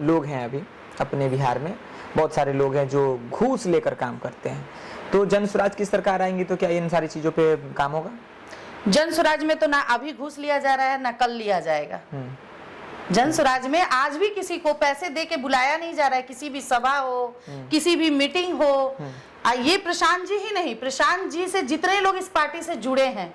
लोग हैं अभी अपने बिहार में, बहुत सारे लोग हैं जो घूस लेकर काम करते हैं। तो जन स्वराज की सरकार आएंगी तो क्या इन सारी चीज़ों पे काम होगा? जन स्वराज में तो ना अभी घूस लिया जा रहा है ना कल लिया जाएगा। जन स्वराज में आज भी किसी को पैसे दे के बुलाया नहीं जा रहा है, किसी भी सभा हो, किसी भी मीटिंग हो। ये प्रशांत जी ही नहीं, प्रशांत जी से जितने लोग इस पार्टी से जुड़े हैं,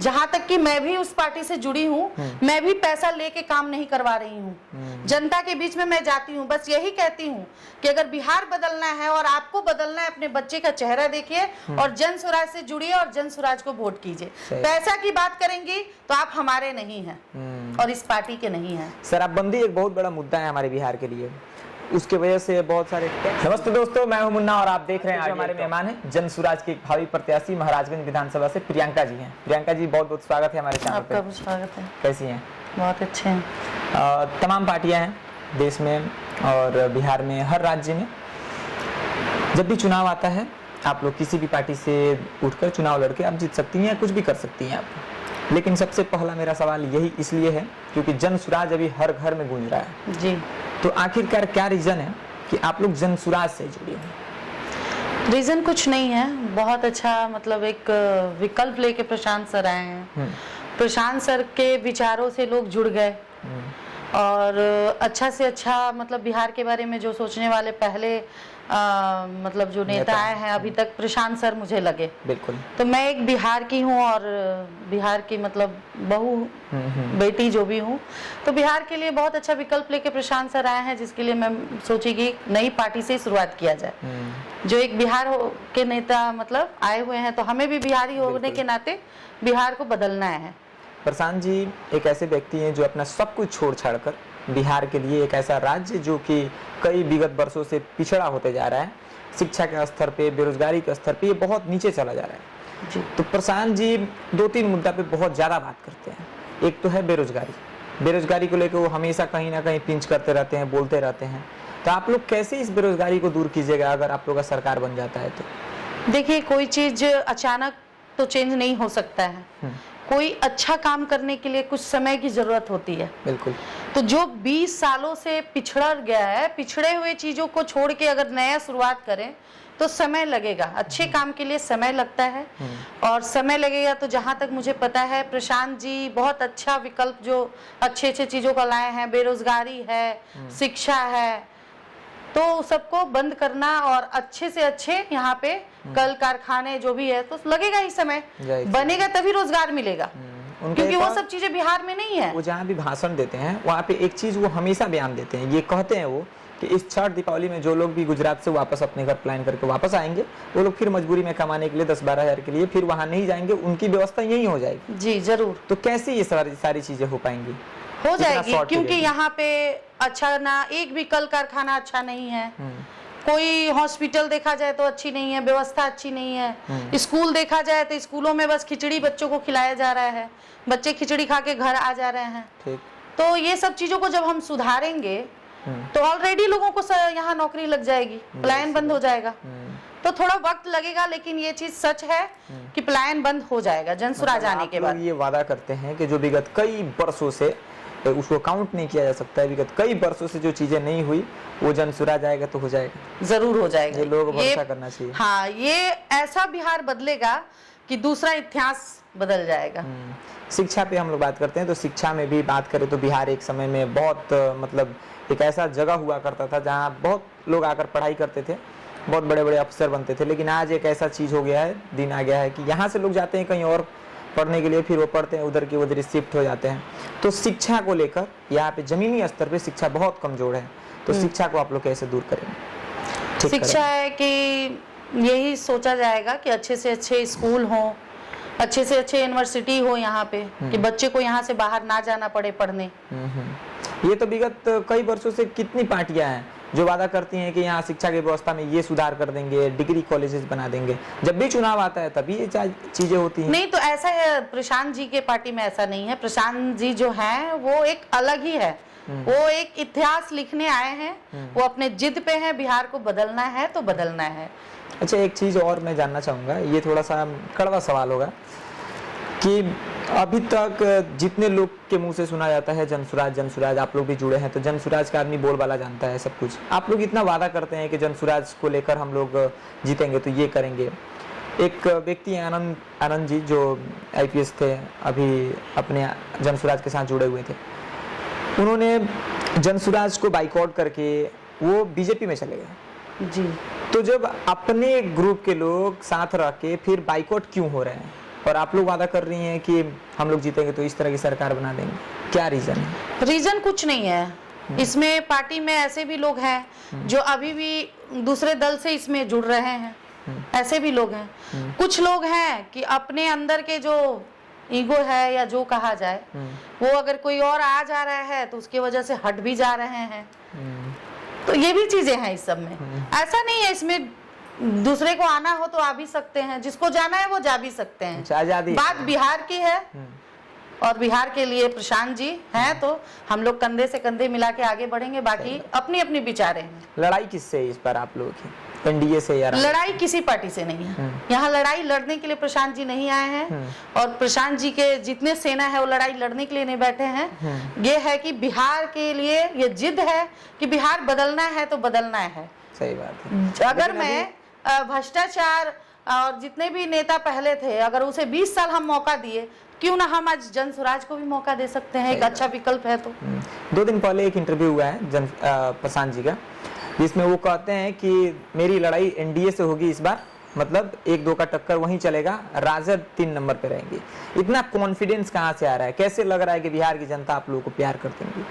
जहां तक कि मैं भी उस पार्टी से जुड़ी हूँ, मैं भी पैसा लेके काम नहीं करवा रही हूँ। जनता के बीच में मैं जाती हूँ, बस यही कहती हूँ कि अगर बिहार बदलना है और आपको बदलना है, अपने बच्चे का चेहरा देखिए और जन स्वराज से जुड़िए और जन स्वराज को वोट कीजिए। पैसा की बात करेंगी तो आप हमारे नहीं हैं और इस पार्टी के नहीं हैं। शराबबंदी एक बहुत बड़ा मुद्दा है हमारे बिहार के लिए, उसके वजह से बहुत सारे। नमस्ते दोस्तों, मैं हूं मुन्ना और आप देख रहे हैं। आज हमारे मेहमान हैं जन स्वराज के भावी प्रत्याशी महाराजगंज विधानसभा से प्रियंका जी हैं। प्रियंका जी, बहुत बहुत स्वागत है हमारे चैनल पे। आपका भी स्वागत है। कैसी हैं? बहुत अच्छे हैं। तमाम पार्टियां हैं देश में और बिहार में, हर राज्य में। जब भी चुनाव आता है, आप लोग किसी भी पार्टी से उठकर चुनाव लड़के आप जीत सकती हैं, कुछ भी कर सकती हैं आप। लेकिन सबसे पहला मेरा सवाल यही इसलिए है क्योंकि जन स्वराज अभी हर घर में गूंज रहा है जी। तो आखिरकार क्या रीजन है कि आप लोग जन स्वराज से जुड़े हैं? रीजन कुछ नहीं है, बहुत अच्छा मतलब एक विकल्प लेके प्रशांत सर आए हैं। प्रशांत सर के विचारों से लोग जुड़ गए और अच्छा से अच्छा मतलब बिहार के बारे में जो सोचने वाले पहले मतलब जो नेता आए हैं अभी तक, प्रशांत सर मुझे लगे। बिल्कुल। तो मैं एक बिहार की हूँ और बिहार की मतलब बहू बेटी जो भी हूँ, तो बिहार के लिए बहुत अच्छा विकल्प लेके प्रशांत सर आए हैं, जिसके लिए मैं सोची कि नई पार्टी से शुरुआत किया जाए। जो एक बिहार के नेता मतलब आए हुए हैं, तो हमें भी बिहारी होने के नाते बिहार को बदलना है। प्रशांत जी एक ऐसे व्यक्ति हैं जो अपना सब कुछ छोड़ छाड़ कर बिहार के लिए, एक ऐसा राज्य जो कि कई विगत वर्षों से पिछड़ा होते जा रहा है, शिक्षा के स्तर पे, बेरोजगारी के स्तर पे ये बहुत नीचे चला जा रहा है जी। तो प्रशांत जी दो तीन मुद्दा पे बहुत ज़्यादा बात करते हैं। एक तो है बेरोजगारी, बेरोजगारी को लेकर वो हमेशा कहीं ना कहीं पिंच करते रहते हैं, बोलते रहते हैं। तो आप लोग कैसे इस बेरोजगारी को दूर कीजिएगा अगर आप लोग का सरकार बन जाता है तो? देखिए, कोई चीज अचानक तो चेंज नहीं हो सकता है। कोई अच्छा काम करने के लिए कुछ समय की जरूरत होती है। बिल्कुल। तो जो 20 सालों से पिछड़ गया है, पिछड़े हुए चीजों को छोड़ के अगर नया शुरुआत करें तो समय लगेगा। अच्छे काम के लिए समय लगता है और समय लगेगा। तो जहां तक मुझे पता है, प्रशांत जी बहुत अच्छा विकल्प जो अच्छे अच्छे चीजों का लाए हैं, बेरोजगारी है, शिक्षा है, तो सबको बंद करना और अच्छे से अच्छे यहाँ पे कल कारखाने जो भी है, तो लगेगा ही समय, बनेगा तभी रोजगार मिलेगा। क्योंकि वो सब चीजें बिहार में नहीं है। वो जहाँ भी भाषण देते हैं वहाँ पे एक चीज वो हमेशा बयान देते हैं, ये कहते हैं वो कि इस छठ दीपावली में जो लोग भी गुजरात से वापस अपने घर प्लान करके वापस आएंगे, वो लोग फिर मजबूरी में कमाने के लिए 10-12 हज़ार के लिए फिर वहाँ नहीं जाएंगे, उनकी व्यवस्था यहीं हो जाएगी। जी जरूर। तो कैसे ये सारी चीजें हो पाएंगी? हो जाएगी, क्योंकि यहाँ पे अच्छा ना एक भी कल कारखाना अच्छा नहीं है, कोई हॉस्पिटल देखा जाए तो अच्छी नहीं है, व्यवस्था अच्छी नहीं है। स्कूल देखा जाए तो स्कूलों में बस खिचड़ी बच्चों को खिलाया जा रहा है, बच्चे खिचड़ी खा के घर आ जा रहे हैं। तो ये सब चीजों को जब हम सुधारेंगे तो ऑलरेडी लोगों को यहाँ नौकरी लग जाएगी, पलायन बंद हो जाएगा। तो थोड़ा वक्त लगेगा, लेकिन ये चीज सच है कि पलायन बंद हो जाएगा जन स्वराज आने के बाद। ये वादा करते हैं कि जो विगत कई वर्षों से उसको काउंट नहीं किया जा सकता है, विगत कई वर्षों से जो चीजें नहीं हुई वो जन स्वराज आएगा तो हो जाएगा, जरूर हो जाएगा। ये लोग भरोसा करना चाहिए। हाँ, ये ऐसा बिहार बदलेगा कि दूसरा इतिहास बदल जाएगा। शिक्षा पे हम लोग बात करते हैं तो शिक्षा में भी बात करें तो बिहार एक समय में बहुत मतलब एक ऐसा जगह हुआ करता था जहाँ बहुत लोग आकर पढ़ाई करते थे, बहुत बड़े बड़े अफसर बनते थे। लेकिन आज एक ऐसा चीज हो गया है, दिन आ गया है कि यहाँ से लोग जाते हैं कहीं और पढ़ने के लिए, फिर वो पढ़ते हैं उधर की उधर शिफ्ट हो जाते हैं। तो शिक्षा को लेकर यहाँ पे जमीनी स्तर पे शिक्षा बहुत कमजोर है, तो शिक्षा को आप लोग कैसे दूर करेंगे? शिक्षा है कि यही सोचा जाएगा कि अच्छे से अच्छे स्कूल हों, अच्छे से अच्छे यूनिवर्सिटी हो यहाँ पे, कि बच्चे को यहाँ से बाहर ना जाना पड़े पढ़ने। ये तो विगत कई वर्षों से कितनी पार्टियां हैं जो वादा करती हैं कि यहाँ शिक्षा की व्यवस्था में ये सुधार कर देंगे, डिग्री कॉलेजेस बना देंगे। जब भी चुनाव आता है तभी ये चीजें होती हैं। नहीं, तो ऐसा है, प्रशांत जी के पार्टी में ऐसा नहीं है। प्रशांत जी जो है वो एक अलग ही है, वो एक इतिहास लिखने आए हैं, वो अपने जिद पे हैं, बिहार को बदलना है तो बदलना है। अच्छा, एक चीज और मैं जानना चाहूंगा, ये थोड़ा सा कड़वा सवाल होगा कि अभी तक जितने लोग के मुंह से सुना जाता है जनसुराज, आप लोग भी जुड़े हैं तो जनसुराज का आदमी बोलबाला जानता है सब कुछ। आप लोग इतना वादा करते हैं कि जनसुराज को लेकर हम लोग जीतेंगे तो ये करेंगे। एक व्यक्ति हैं आनंद जी जो IPS थे, अभी अपने जनसुराज के साथ जुड़े हुए थे, उन्होंने जनसुराज को बाइकआउट करके वो बीजेपी में चले गए जी। तो जब अपने ग्रुप के लोग साथ रह के फिर बाइकआउट क्यों हो रहे हैं और आप लोग वादा कर रही हैं कि हम लोग जीतेंगे तो इस तरह की सरकार बना देंगे, क्या रीजन है? रीजन कुछ नहीं है। इसमें पार्टी में ऐसे भी लोग हैं जो अभी भी दूसरे दल से इसमें जुड़ रहे हैं, ऐसे भी लोग हैं। कुछ लोग हैं कि अपने अंदर के जो ईगो है या जो कहा जाए वो अगर कोई और आ जा रहा है तो उसकी वजह से हट भी जा रहे हैं। तो ये भी चीजें हैं इस सब में। ऐसा नहीं है इसमें दूसरे को आना हो तो आ भी सकते हैं, जिसको जाना है वो जा भी सकते हैं। आजादी बात बिहार की है और बिहार के लिए प्रशांत जी हैं तो हम लोग कंधे से कंधे मिला के आगे बढ़ेंगे। बाकी अपनी अपनी विचारे हैं। लड़ाई किससे है इस पर आप लोगों की? NDA से या लड़ाई किसी पार्टी से नहीं है। यहाँ लड़ाई लड़ने के लिए प्रशांत जी नहीं आए हैं और प्रशांत जी के जितने सेना है वो लड़ाई लड़ने के लिए नहीं बैठे हैं। ये है कि बिहार के लिए ये जिद है कि बिहार बदलना है तो बदलना है। सही बात है। अगर मैं भ्रष्टाचार और जितने भी नेता पहले थे अगर उसे 20 साल हम मौका दिए, क्यों ना हम आज जनसुराज को भी मौका दे सकते हैं। एक अच्छा विकल्प है। तो 2 दिन पहले एक इंटरव्यू हुआ है प्रशांत जी का, जिसमें वो कहते हैं कि मेरी लड़ाई NDA से होगी इस बार, मतलब 1-2 का टक्कर वहीं चलेगा, राजद 3 नंबर पे रहेंगी। इतना कॉन्फिडेंस कहाँ से आ रहा है? कैसे लग रहा है कि बिहार की जनता आप लोगों को प्यार कर देंगी,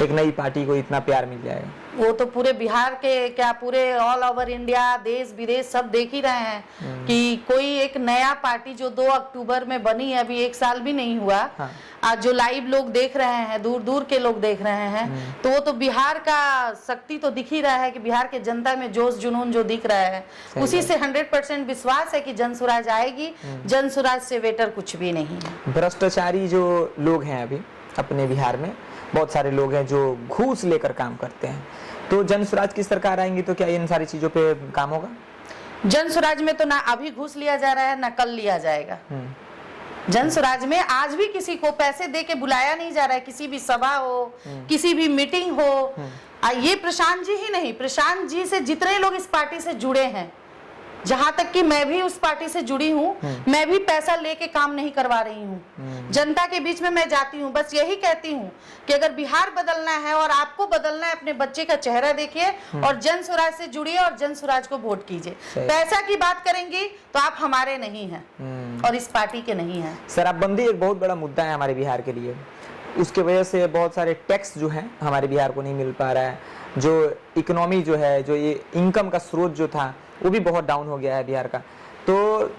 एक नई पार्टी को इतना प्यार मिल जाएगा? वो तो पूरे बिहार के क्या पूरे ऑल ओवर इंडिया देश विदेश सब देख ही रहे हैं कि कोई एक नया पार्टी जो 2 अक्टूबर में बनी है, अभी 1 साल भी नहीं हुआ। हाँ। आज जो लाइव लोग देख रहे हैं, दूर दूर के लोग देख रहे हैं, तो वो तो बिहार का शक्ति तो दिख ही रहा है कि बिहार के जनता में जोश जुनून जो दिख रहा है उसी से 100% विश्वास है कि जनसुराज आएगी। जनसुराज से बेटर कुछ भी नहीं है। भ्रष्टाचारी जो लोग हैं अभी अपने बिहार में बहुत सारे लोग हैं जो घूस लेकर काम करते हैं, तो जनसुराज की सरकार आएंगी तो क्या इन सारी चीजों पे काम होगा? जनसुराज में तो ना अभी घूस लिया जा रहा है ना कल लिया जाएगा। जनसुराज में आज भी किसी को पैसे दे के बुलाया नहीं जा रहा है। किसी भी सभा हो, किसी भी मीटिंग हो, ये प्रशांत जी ही नहीं, प्रशांत जी से जितने लोग इस पार्टी से जुड़े हैं, जहां तक कि मैं भी उस पार्टी से जुड़ी हूँ, मैं भी पैसा लेके काम नहीं करवा रही हूँ। जनता के बीच में मैं जाती हूँ, बस यही कहती हूँ कि अगर बिहार बदलना है और आपको बदलना है, अपने बच्चे का चेहरा देखिए और जनसुराज से जुड़िए और जनसुराज को वोट कीजिए। पैसा की बात करेंगी तो आप हमारे नहीं हैं और इस पार्टी के नहीं हैं। शराबबंदी एक बहुत बड़ा मुद्दा है हमारे बिहार के लिए। उसके वजह से बहुत सारे टैक्स जो है हमारे बिहार को नहीं मिल पा रहा है। जो इकोनॉमी जो है, जो ये इनकम का स्रोत जो था वो भी बहुत डाउन हो गया है बिहार का। तो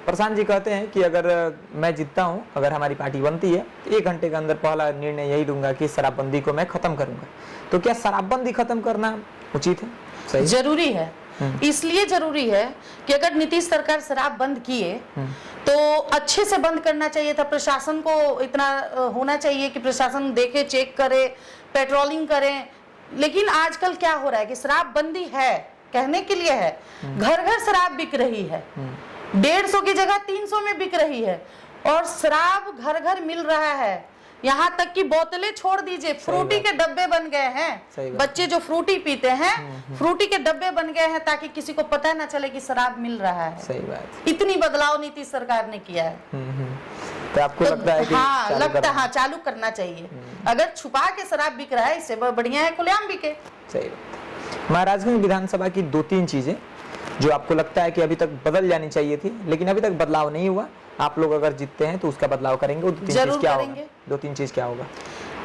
प्रशांत जी कहते हैं कि अगर मैं जीतता हूं, अगर हमारी पार्टी बनती है, 1 घंटे के अंदर पहला निर्णय यही लूंगा कि शराबबंदी को मैं खत्म करूंगा। तो क्या शराबबंदी खत्म करना उचित है? सही? जरूरी है। इसलिए जरूरी है कि अगर नीतीश सरकार शराब बंद किए तो अच्छे से बंद करना चाहिए था। प्रशासन को इतना होना चाहिए कि प्रशासन देखे, चेक करे, पेट्रोलिंग करें। लेकिन आजकल क्या हो रहा है कि शराब बंदी है कहने के लिए है, घर घर शराब बिक रही है। 150 की जगह 300 में बिक रही है और शराब घर घर मिल रहा है। यहाँ तक कि बोतलें छोड़ दीजिए, फ्रूटी के डब्बे बन गए हैं। बच्चे जो फ्रूटी पीते हैं, फ्रूटी के डब्बे बन गए हैं ताकि किसी को पता ना चले कि शराब मिल रहा है। सही बात। इतनी बदलाव नीतीश सरकार ने किया है। तो आपको लगता है कि चालू करना चाहिए। अगर छुपा के शराब बिक रहा है इससे बढ़िया है खुलेआम बिके। सही बात। महाराजगंज विधानसभा की 2-3 चीजें जो आपको लगता है कि अभी तक बदल जानी चाहिए थी लेकिन अभी तक बदलाव नहीं हुआ, आप लोग अगर जीतते हैं तो उसका बदलाव करेंगे, वो 2-3 चीज क्या होगा? 2-3 चीज क्या होगा?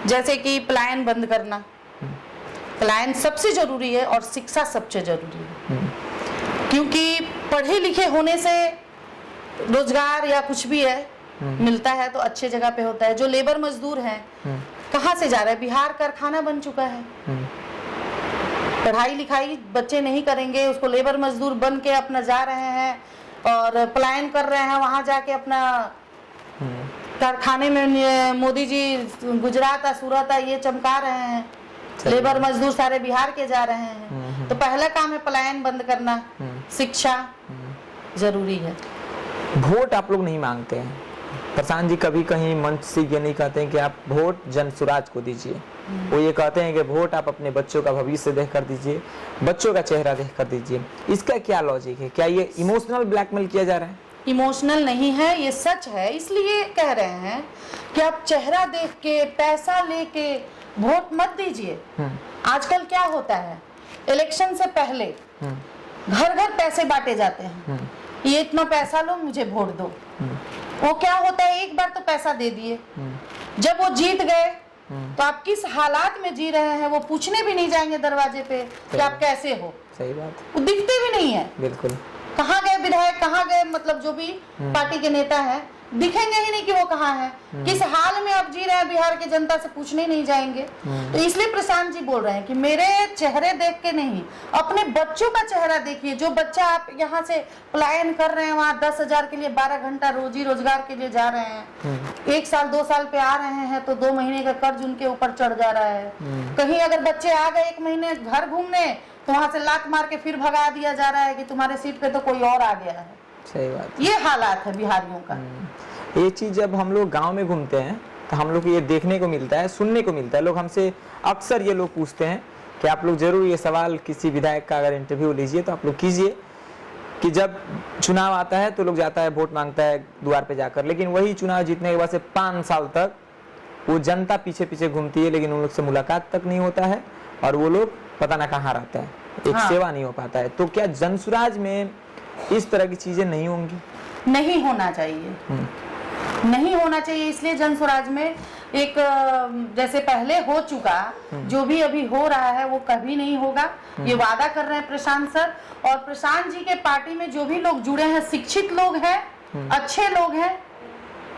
जैसे कि पलायन बंद करना, पलायन सबसे जरूरी है और शिक्षा सबसे जरूरी है। क्योंकि पढ़े लिखे होने से रोजगार या कुछ भी है मिलता है तो अच्छे जगह पे होता है। जो लेबर मजदूर हैं कहाँ से जा रहे हैं? बिहार कारखाना बन चुका है। पढ़ाई लिखाई बच्चे नहीं करेंगे, उसको लेबर मजदूर बन के अपना जा रहे हैं और पलायन कर रहे हैं। वहां जाके अपना कारखाने में मोदी जी गुजरात सूरत ये चमका रहे हैं। लेबर मजदूर सारे बिहार के जा रहे हैं। तो पहला काम है पलायन बंद करना। शिक्षा जरूरी है। वोट आप लोग नहीं मांगते हैं प्रशांत जी कभी कहीं मंच से ये नहीं कहते हैं कि आप वोट जनसुराज को दीजिए, वो ये कहते हैं कि वोट आप अपने बच्चों का भविष्य देख कर दीजिए, बच्चों का चेहरा देख कर दीजिए। इसका क्या लॉजिक है? क्या ये इमोशनल ब्लैकमेल किया जा रहा है? इमोशनल नहीं है, ये सच है। इसलिए कह रहे हैं कि आप चेहरा देख के, पैसा लेके वोट मत दीजिए। आजकल क्या होता है, इलेक्शन से पहले घर घर पैसे बांटे जाते हैं, ये इतना पैसा लो मुझे वोट दो। वो क्या होता है, एक बार तो पैसा दे दिए, जब वो जीत गए तो आप किस हालात में जी रहे हैं वो पूछने भी नहीं जाएंगे दरवाजे पे कि आप कैसे हो। सही बात, वो दिखते भी नहीं है। बिल्कुल। कहाँ गए विधायक, कहाँ गए मतलब जो भी पार्टी के नेता हैं, दिखेंगे ही नहीं कि वो कहाँ है, किस हाल में आप जी रहे हैं बिहार की जनता से पूछने नहीं जाएंगे। तो इसलिए प्रशांत जी बोल रहे हैं कि मेरे चेहरे देख के नहीं, अपने बच्चों का चेहरा देखिए। जो बच्चा आप यहाँ से पलायन कर रहे हैं, वहाँ 10,000 के लिए 12 घंटा रोजी रोजगार के लिए जा रहे हैं, 1 साल 2 साल पे आ रहे हैं तो 2 महीने का कर्ज उनके ऊपर चढ़ जा रहा है। कहीं अगर बच्चे आ गए 1 महीने घर घूमने तो वहां से लात मार के फिर भगा दिया जा रहा है कि तुम्हारे सीट पे तो कोई और आ गया है। सही बात, ये हालात है बिहारियों का। ये चीज जब हम लोग गांव में घूमते हैं तो हम लोग को ये देखने को मिलता है, सुनने को मिलता है। लोग हमसे अक्सर ये लोग पूछते हैं कि आप लोग जरूर ये सवाल किसी विधायक का अगर इंटरव्यू लीजिए तो आप लोग कीजिए कि जब चुनाव आता है तो लोग जाता है वोट मांगता है द्वार पे जाकर, लेकिन वही चुनाव जीतने के बाद से 5 साल तक वो जनता पीछे पीछे घूमती है, लेकिन उन लोग से मुलाकात तक नहीं होता है और वो लोग पता ना कहाँ रहता है, एक सेवा नहीं हो पाता है। तो क्या जनसुराज में इस तरह की चीजें नहीं होंगी? नहीं होना चाहिए, नहीं होना चाहिए। इसलिए जनसुराज में एक जैसे पहले हो चुका, जो भी अभी हो रहा है वो कभी नहीं होगा, ये वादा कर रहे हैं प्रशांत सर। और प्रशांत जी के पार्टी में जो भी लोग जुड़े हैं शिक्षित लोग हैं, अच्छे लोग हैं,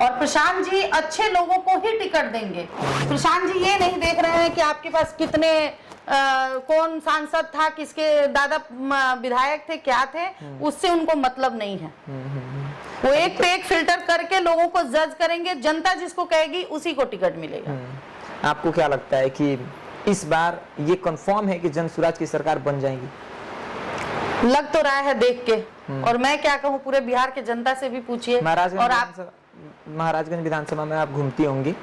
और प्रशांत जी अच्छे लोगों को ही टिकट देंगे। प्रशांत जी ये नहीं देख रहे हैं कि आपके पास कितने कौन सांसद था, किसके दादा विधायक थे, क्या थे, उससे उनको मतलब नहीं है। वो एक पे एक फिल्टर करके लोगों को जज करेंगे, जनता जिसको कहेगी उसी को टिकट मिलेगा। आपको क्या लगता है कि इस बार ये कंफर्म है कि जनसुराज की सरकार बन जाएगी? लग तो रहा है देख के, और मैं क्या कहूँ, पूरे बिहार के जनता से भी पूछिए। और आप महाराजगंज विधानसभा में आप घूमती होंगी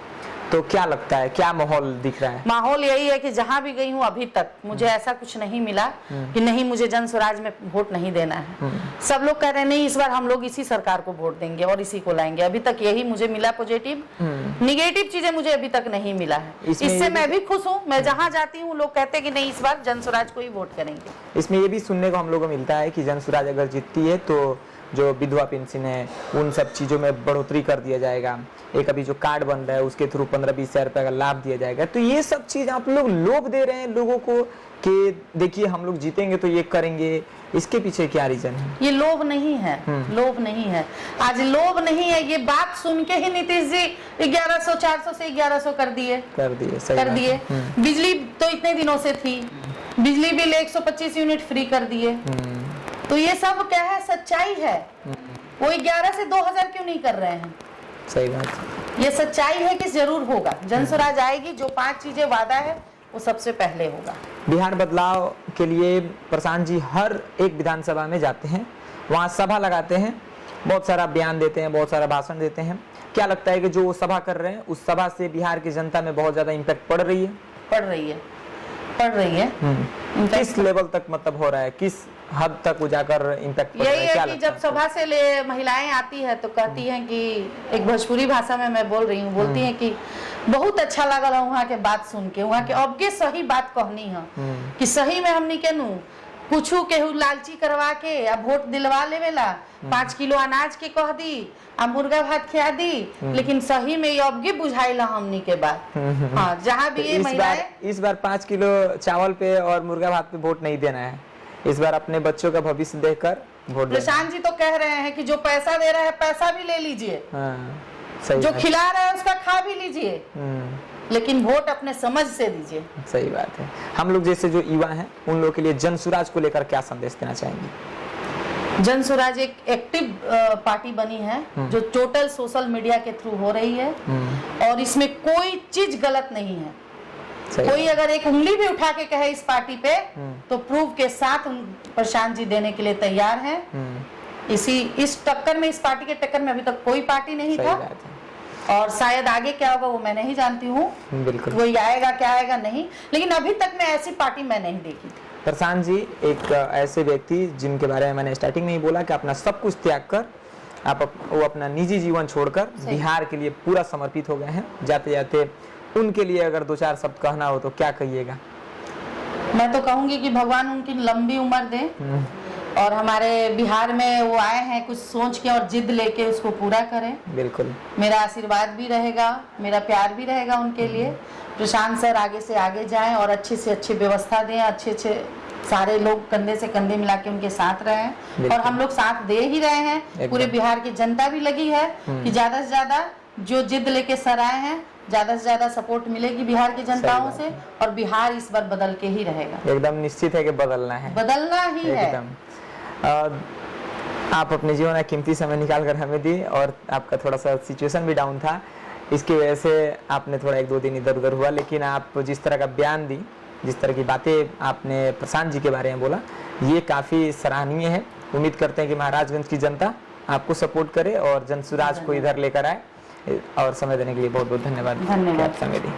तो क्या लगता है, क्या माहौल दिख रहा है? माहौल यही है कि जहां भी गई हूँ अभी तक मुझे ऐसा कुछ नहीं मिला कि नहीं मुझे जनसुराज में वोट नहीं देना है। सब लोग कह रहे हैं नहीं इस बार हम लोग इसी सरकार को वोट देंगे और इसी को लाएंगे। अभी तक यही मुझे मिला पॉजिटिव, निगेटिव चीजें मुझे अभी तक नहीं मिला है। इससे मैं भी खुश हूँ। मैं जहाँ जाती हूँ लोग कहते हैं कि नहीं इस बार जनसुराज को ही वोट करेंगे। इसमें ये भी सुनने को हम लोग को मिलता है कि जनसुराज अगर जीतती है तो जो विधवा पेंशन है उन सब चीजों में बढ़ोतरी कर दिया जाएगा। एक अभी जो कार्ड बन रहा है उसके थ्रू 15-20 हजार रुपए का लाभ दिया जाएगा। तो ये सब चीज आप लोग लोभ दे रहे हैं लोगों को कि देखिए हम लोग जीतेंगे तो ये करेंगे, इसके पीछे क्या रीजन है? ये लोभ नहीं है, लोभ नहीं है। आज लोभ नहीं है, ये बात सुन के ही नीतीश जी 1100 400 से 1100 कर दिए। बिजली तो इतने दिनों से थी, बिजली बिल 125 यूनिट फ्री कर दिए। तो ये सब क्या है, सच्चाई है। वो 11 से 2000 क्यों नहीं कर रहे हैं? सही बात, ये सच्चाई है कि जरूर होगा। जनसुराज आएगी, जो 5 चीजें वादा है वो सबसे पहले होगा। बिहार बदलाव के लिए प्रशांत जी हर एक विधानसभा में जाते हैं, वहाँ सभा लगाते हैं, बहुत सारा बयान देते हैं, बहुत सारा भाषण देते हैं। क्या लगता है कि जो सभा कर रहे हैं उस सभा से बिहार की जनता में बहुत ज्यादा इम्पैक्ट पड़ रही है? पड़ रही है। किस लेवल तक मतलब हो रहा है, किस हद तक वो जाकर इम्पैक्ट पड़ रहा है? यही है कि जब सभा से महिलाएं आती है तो कहती हैं कि एक भोजपुरी भाषा में मैं बोल रही हूँ, बोलती हैं कि बहुत अच्छा लगा वहाँ के बात सुन के, वहाँ के अब के सही बात कहनी है कि सही में हमनी के कुछ केहू लालची करवा के या वोट दिलवा लेवेला, 5 किलो अनाज के कह दी आ मुर्गा भात खिया दी, लेकिन सही में अबके बुझाइला हमनी के बात। हाँ, जहाँ भी ये महिलाएं इस बार 5 किलो चावल पे और मुर्गा भात पे वोट नहीं देना है, इस बार अपने बच्चों का भविष्य देखकर वोट देना। प्रशांत जी तो कह रहे हैं कि जो पैसा दे रहा है पैसा भी ले लीजिए, जो खिला रहा है उसका खा भी लीजिए, लेकिन वोट अपने समझ से दीजिए। सही बात है। हम लोग जैसे जो युवा हैं उन लोगों के लिए जनसुराज को लेकर क्या संदेश देना चाहेंगे? जनसुराज एक एक्टिव पार्टी बनी है जो टोटल सोशल मीडिया के थ्रू हो रही है और इसमें कोई चीज गलत नहीं है। कोई अगर एक उंगली भी उठा के कहे इस पार्टी पे तो प्रूफ के साथ प्रशांत जी देने के लिए तैयार हैं। इस टक्कर में, इस पार्टी के टक्कर में अभी तक कोई पार्टी नहीं था। और शायद आगे क्या होगा वो मैं नहीं जानती हूँ, बिल्कुल कोई आएगा क्या आएगा नहीं, लेकिन अभी तक मैं ऐसी पार्टी मैं नहीं देखी। प्रशांत जी एक ऐसे व्यक्ति जिनके बारे में मैंने स्टार्टिंग में ही बोला कि अपना सब कुछ त्याग कर वो अपना निजी जीवन छोड़कर बिहार के लिए पूरा समर्पित हो गए हैं। जाते जाते उनके लिए अगर 2-4 शब्द कहना हो तो क्या कहिएगा? मैं तो कहूंगी कि भगवान उनकी लंबी उम्र दे और हमारे बिहार में वो आए हैं कुछ सोच के और जिद लेके उसको पूरा करें। बिल्कुल मेरा आशीर्वाद भी रहेगा, मेरा प्यार भी रहेगा उनके लिए। प्रशांत सर आगे से आगे जाएं और अच्छे से अच्छी व्यवस्था दें, अच्छे अच्छे सारे लोग कंधे से कंधे मिला के उनके साथ रहें और हम लोग साथ दे ही रहे हैं। पूरे बिहार की जनता भी लगी है कि ज्यादा से ज्यादा जो जिद लेके सर आए हैं ज्यादा से ज्यादा सपोर्ट मिलेगी बिहार की जनताओं से और बिहार इस बार बदल के ही रहेगा। एकदम निश्चित है कि बदलना है, बदलना ही है एकदम। आप अपने जीवन में कीमती समय निकाल कर हमें दी और आपका थोड़ा सा सिचुएशन भी डाउन था, इसकी वजह से आपने थोड़ा 1-2 दिन इधर उधर हुआ, लेकिन आप जिस तरह का बयान दी, जिस तरह की बातें आपने प्रशांत जी के बारे में बोला, ये काफ़ी सराहनीय है। उम्मीद करते हैं कि महाराजगंज की जनता आपको सपोर्ट करे और जनसुराज को इधर लेकर आए। और समय देने के लिए बहुत बहुत धन्यवाद। धन्यवाद। समय दी।